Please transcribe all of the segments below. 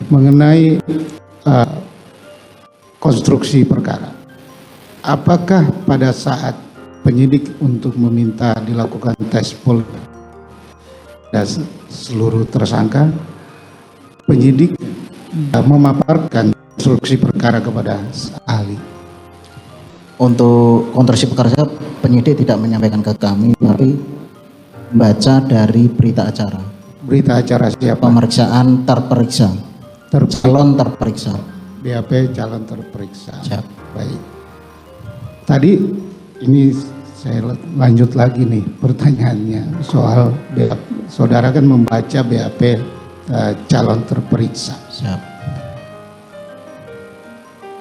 mengenai konstruksi perkara. Apakah pada saat penyidik untuk meminta dilakukan tes poligraf dan seluruh tersangka, penyidik memaparkan konstruksi perkara kepada ahli? Untuk konstruksi perkara penyidik tidak menyampaikan ke kami, tapi baca dari berita acara. Berita acara siapa? Pemeriksaan terperiksa. Calon terperiksa. BAP calon terperiksa. Siap. Baik. Tadi ini saya lanjut lagi nih pertanyaannya soal BAP. Saudara kan membaca BAP calon terperiksa. Siap.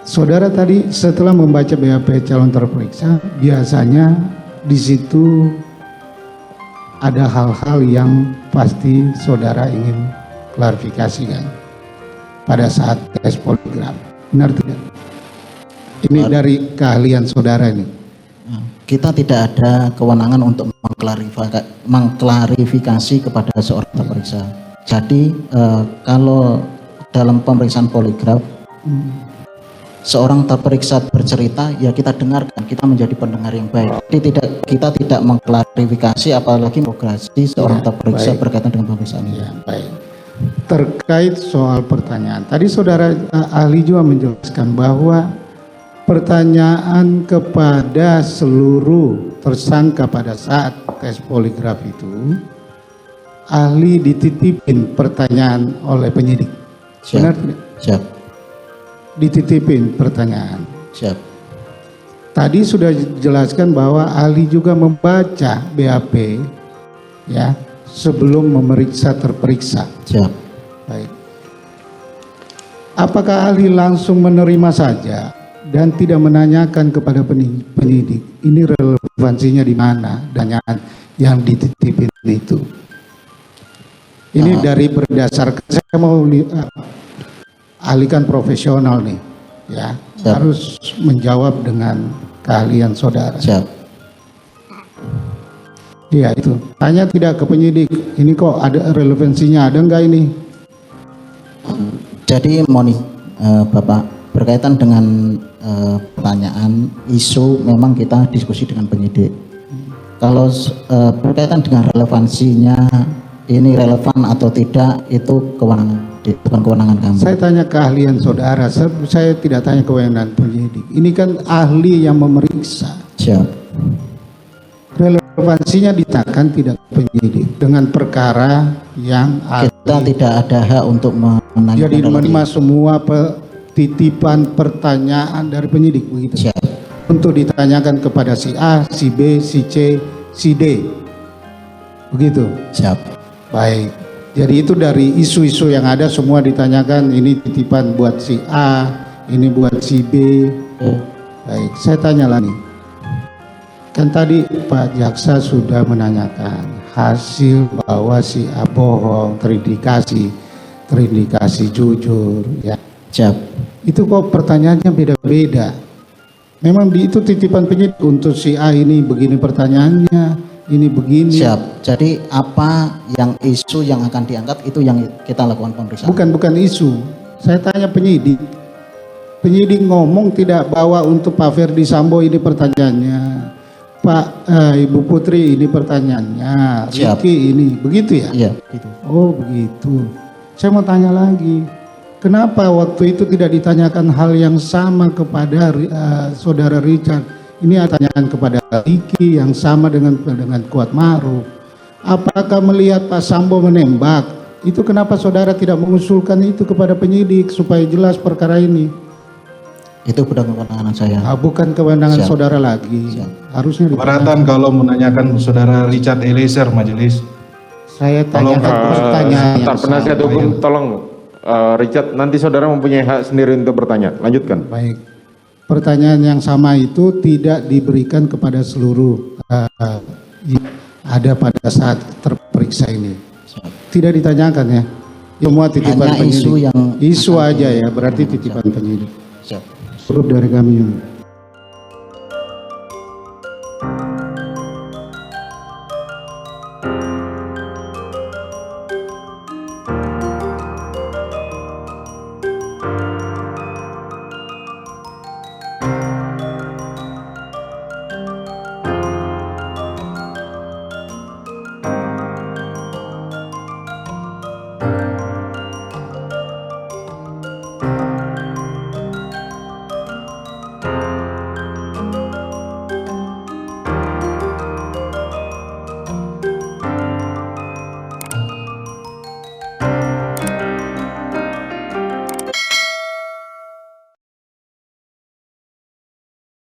Saudara tadi setelah membaca BAP calon terperiksa, biasanya di situ ada hal-hal yang pasti saudara ingin klarifikasikan pada saat tes poligraf. Benar tidak? Ini dari keahlian saudara ini. Kita tidak ada kewenangan untuk mengklarifikasi kepada seorang terperiksa. Jadi kalau dalam pemeriksaan poligraf, seorang terperiksa bercerita, ya kita dengarkan, kita menjadi pendengar yang baik. Jadi kita tidak mengklarifikasi apalagi menginterogasi seorang terperiksa berkaitan dengan pemeriksaan. Ya, baik. Terkait soal pertanyaan, tadi saudara ahli juga menjelaskan bahwa pertanyaan kepada seluruh tersangka pada saat tes poligraf itu, ahli dititipin pertanyaan oleh penyidik. Siap. Benar tidak? Siap. Dititipin pertanyaan. Siap. Tadi sudah dijelaskan bahwa ahli juga membaca BAP ya sebelum memeriksa terperiksa. Siap. Baik. Apakah ahli langsung menerima saja dan tidak menanyakan kepada penyidik ini relevansinya di mana dan yang dititipin itu? Ini dari berdasarkan saya mau ahli kan profesional nih, ya. Siap. Harus menjawab dengan keahlian saudara. Siap. Iya itu. Tanya tidak ke penyidik, ini kok ada relevansinya, ada enggak ini? Jadi Bapak, berkaitan dengan pertanyaan isu, memang kita diskusi dengan penyidik. Kalau berkaitan dengan relevansinya, ini relevan atau tidak, itu kewenangan, bukan kewenangan kami. Saya tanya keahlian saudara, saya tidak tanya kewenangan penyidik. Ini kan ahli yang memeriksa. Siap. Relevansinya ditanyakan tidak penyidik dengan perkara yang ahli. Kita tidak ada hak untuk menanyakan. Jadi menerima semua titipan pertanyaan dari penyidik begitu. Siap. Untuk ditanyakan kepada si A, si B, si C, si D. Begitu. Siap. Baik, jadi itu dari isu-isu yang ada semua ditanyakan, ini titipan buat si A, ini buat si B. Baik, saya tanya lagi. Kan tadi Pak Jaksa sudah menanyakan hasil bahwa si A bohong, terindikasi jujur, ya. Siap. Itu kok pertanyaannya beda-beda. Memang itu titipan penyidik untuk si A ini begini pertanyaannya. Ini begini. Siap. Jadi apa yang isu yang akan diangkat itu yang kita lakukan pemeriksaan. Bukan isu. Saya tanya penyidik. Penyidik ngomong tidak bawa untuk Pak Ferdi Sambo ini pertanyaannya. Pak Ibu Putri ini pertanyaannya. Riki ini begitu ya? Iya. Gitu. Oh begitu. Saya mau tanya lagi. Kenapa waktu itu tidak ditanyakan hal yang sama kepada saudara Richard? Ini pertanyaan kepada Riki yang sama dengan Kuat Ma'ruf. Apakah melihat Pak Sambo menembak? Itu kenapa saudara tidak mengusulkan itu kepada penyidik supaya jelas perkara ini? Itu bukan kewenangan saya. Bukan kewenangan saudara lagi. Siap. Harusnya keberatan kalau menanyakan saudara Richard Eliezer, majelis. Saya tanyakan pertanyaan yang penasihat hukum, tolong Richard, nanti saudara mempunyai hak sendiri untuk bertanya. Lanjutkan. Baik. Pertanyaan yang sama itu tidak diberikan kepada seluruh ada pada saat terperiksa ini. Tidak ditanyakan ya. Semua titipan penyidik. Isu aja ya, berarti titipan penyidik. Siap. Suruh dari kami.